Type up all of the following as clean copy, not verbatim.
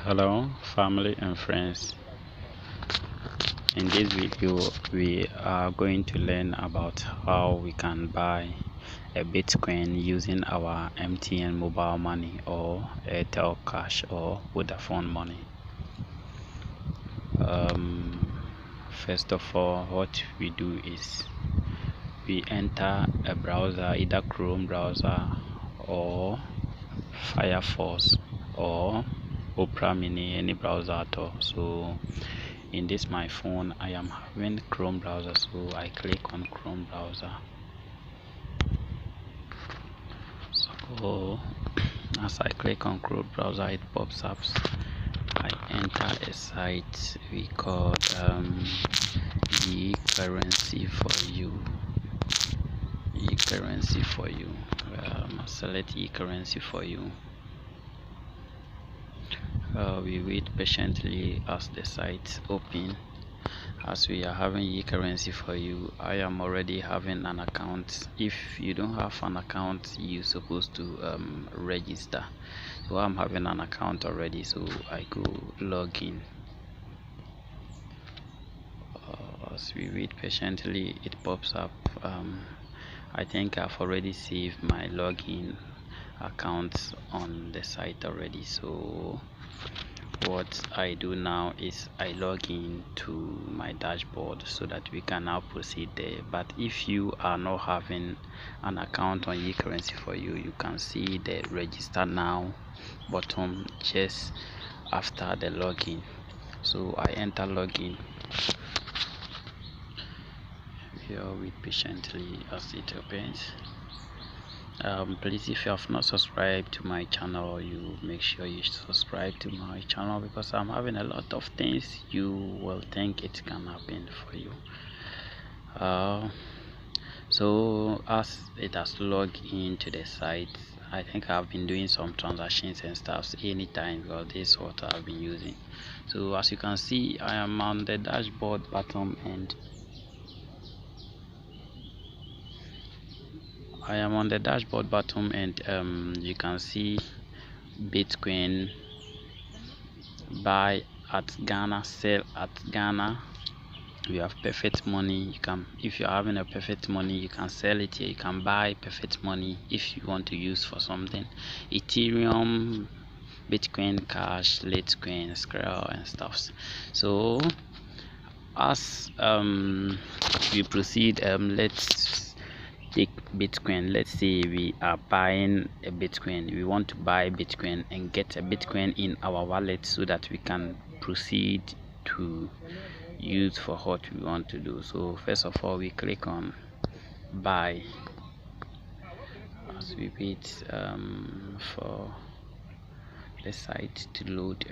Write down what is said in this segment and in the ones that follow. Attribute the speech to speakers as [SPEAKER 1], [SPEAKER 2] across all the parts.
[SPEAKER 1] Hello family and friends. In this video we are going to learn about how we can buy a Bitcoin using our MTN mobile money or Airtel cash or Vodafone money. First of all, what we do is we enter a browser, either Chrome browser or Firefox or Opera Mini, any browser at all. So in this my phone I am having Chrome browser, so I click on Chrome browser. So as I click on Chrome browser, it pops up. I enter a site we call e-currency for you. E-currency for you. Select e-currency for you. We wait patiently as the site open. As we are having e-currency for you, I am already having an account. If you don't have an account, you're supposed to register. So I'm having an account already, so I go log in. As we wait patiently, it pops up. I think I've already saved my login account on the site already, so what I do now is I log in to my dashboard so that we can now proceed there. But if you are not having an account on e-currency for you, you can see the register now button just after the login. So I enter login. Here wait patiently as it opens. Please, if you have not subscribed to my channel, you make sure you subscribe to my channel, because I'm having a lot of things you will think it can happen for you. So as it has logged into the site, I think I've been doing some transactions and stuff anytime, because this is what I've been using. So as you can see, I am on the dashboard bottom end. I am on the dashboard bottom, and you can see Bitcoin, buy at Ghana, sell at Ghana. We have perfect money. You can, if you're having a perfect money, you can sell it here. You can buy perfect money if you want to use for something. Ethereum, Bitcoin Cash, Litecoin, Skrill and stuff. So as we proceed, let's take Bitcoin. Let's say we are buying a Bitcoin. We want to buy Bitcoin and get a Bitcoin in our wallet so that we can proceed to use for what we want to do. So first of all, we click on buy as we wait for the site to load.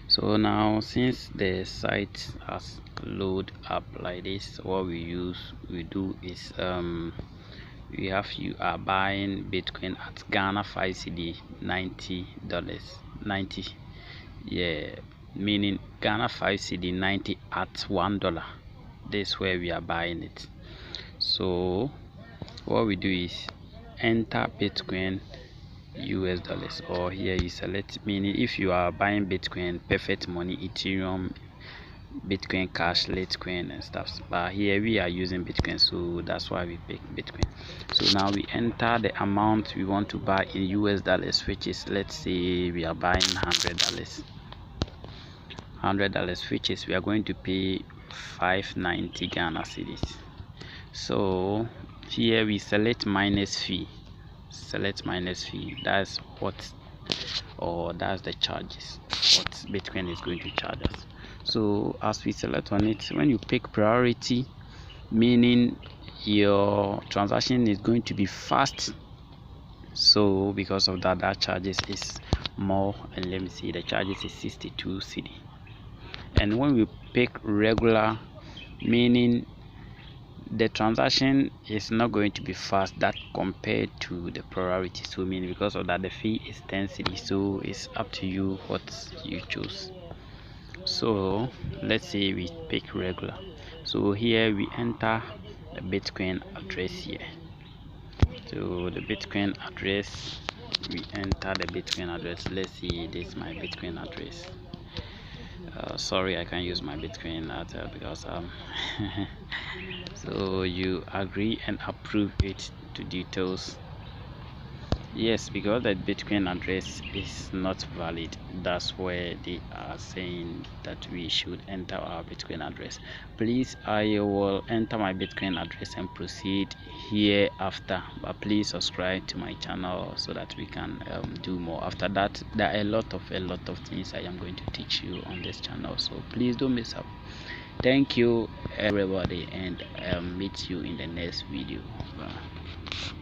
[SPEAKER 1] So now, since the site has load up like this, what we do is you are buying Bitcoin at Ghana 5 cedi $90, yeah, meaning Ghana 5 cedi 90 at $1. This is where we are buying it. So what we do is enter Bitcoin US dollars, or here you select, meaning if you are buying Bitcoin, perfect money, Ethereum, Bitcoin Cash, Litecoin and stuff, but here we are using Bitcoin, so that's why we pick Bitcoin. So now we enter the amount we want to buy in US dollars, which is, let's say we are buying $100, which is we are going to pay 590 Ghana cedis. So here we select minus fee. That's what, or that's the charges what Bitcoin is going to charge us. So as we select on it, when you pick priority, meaning your transaction is going to be fast, so because of that charges is more. And let me see, the charges is 62 cedi. And when we pick regular, meaning the transaction is not going to be fast that compared to the priority, so meaning because of that the fee is 10 cedi. So it's up to you what you choose. So let's say we pick regular. So here we enter the Bitcoin address here. So the Bitcoin address, we enter the Bitcoin address. Let's see, this is my Bitcoin address. Sorry, I can't use my Bitcoin because so you agree and approve it to details. Yes, because that Bitcoin address is not valid. That's where they are saying that we should enter our Bitcoin address. Please, I will enter my Bitcoin address and proceed hereafter. But please subscribe to my channel so that we can do more. After that, there are a lot of things I am going to teach you on this channel. So please don't miss out. Thank you, everybody, and meet you in the next video. Bye.